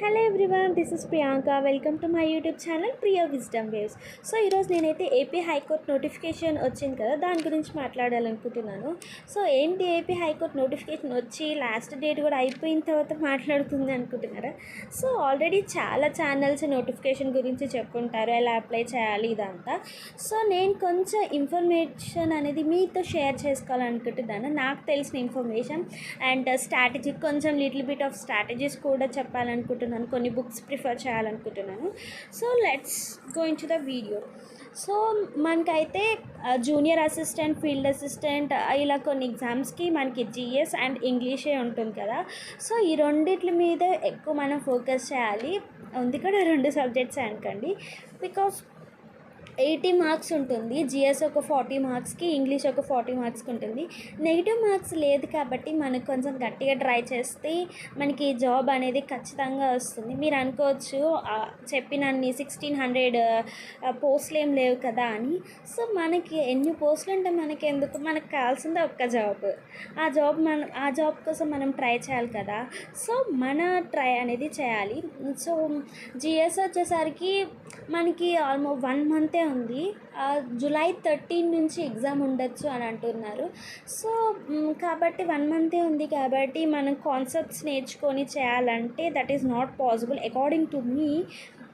Hello everyone, this is Priyanka. Welcome to my YouTube channel Priya wisdom waves. So ఈరోజు నేనైతే AP high court notification వచ్చింది కదా, దాని గురించి మాట్లాడాలనుకుంటున్నాను. సో ఏంటి ఏపీ హైకోర్టు నోటిఫికేషన్ వచ్చి లాస్ట్ డేట్ కూడా అయిపోయిన తర్వాత మాట్లాడుతుంది అనుకుంటున్నారా? సో ఆల్రెడీ చాలా ఛానల్స్ నోటిఫికేషన్ గురించి చెప్పుకుంటారు, ఎలా అప్లై చేయాలి ఇదంతా. సో నేను కొంచెం ఇన్ఫర్మేషన్ అనేది మీతో షేర్ చేసుకోవాలనుకుంటున్నాను, నాకు తెలిసిన ఇన్ఫర్మేషన్ అండ్ స్ట్రాటజీ, కొంచెం లిటిల్ బిట్ ఆఫ్ స్ట్రాటజీస్ కూడా చెప్పాలనుకుంటున్నాను, కొన్ని బుక్స్ ప్రిఫర్ చేయాలనుకుంటున్నాను. So let's go in to the video. So మనకైతే జూనియర్ అసిస్టెంట్, ఫీల్డ్ అసిస్టెంట్ ఇలా కొన్ని ఎగ్జామ్స్కి మనకి జిఎస్ అండ్ ఇంగ్లీషే ఉంటుంది కదా. సో ఈ రెండిట్ల మీద ఎక్కువ మనం ఫోకస్ చేయాలి. ఉంది కూడా రెండు సబ్జెక్ట్స్ అనుకోండి, బికాస్ 80 మార్క్స్ ఉంటుంది. జిఎస్ ఒక 40 మార్క్స్కి, ఇంగ్లీష్ ఒక 40 మార్క్స్కి ఉంటుంది. నెగిటివ్ మార్క్స్ లేదు కాబట్టి మనకు కొంచెం గట్టిగా ట్రై చేస్తే మనకి జాబ్ అనేది ఖచ్చితంగా వస్తుంది. మీరు అనుకోవచ్చు చెప్పినన్ని 1600 పోస్టులు ఏం లేవు కదా అని. సో మనకి ఎన్ని పోస్టులు ఉంటే మనకి ఎందుకు, మనకు కావాల్సిందే ఒక్క జాబ్. ఆ జాబ్ కోసం మనం ట్రై చేయాలి కదా. సో మన ట్రై అనేది చేయాలి. సో జిఎస్ వచ్చేసరికి మనకి ఆల్మోస్ట్ 1 మంతే ఉంది. జూలై 13 నుంచి ఎగ్జామ్ ఉండొచ్చు అని అంటున్నారు. సో కాబట్టి 1 మంతే ఉంది కాబట్టి మనం కాన్సెప్ట్స్ నేర్చుకొని చేయాలంటే that is not possible according to me.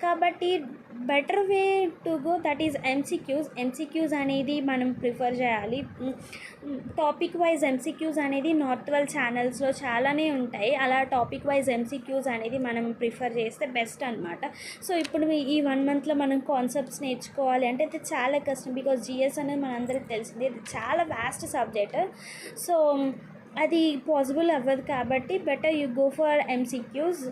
కాబట్టి better way to go that is MCQs అనేది మనం ప్రిఫర్ చేయాలి. టాపిక్ వైజ్ ఎంసీక్యూస్ అనేది నార్త్ వెల్ ఛానల్స్లో చాలానే ఉంటాయి. అలా టాపిక్ వైజ్ ఎంసీక్యూస్ అనేది మనం ప్రిఫర్ చేస్తే బెస్ట్ అనమాట. సో ఇప్పుడు ఈ 1 మంత్లో మనం కాన్సెప్ట్స్ నేర్చుకోవాలి అంటే అది చాలా కష్టం, బికాజ్ జిఎస్ అనేది మనందరికీ తెలిసింది, ఇది చాలా వాస్ట్ సబ్జెక్ట్. సో అది పాసిబుల్ అవ్వదు కాబట్టి better you go for MCQs.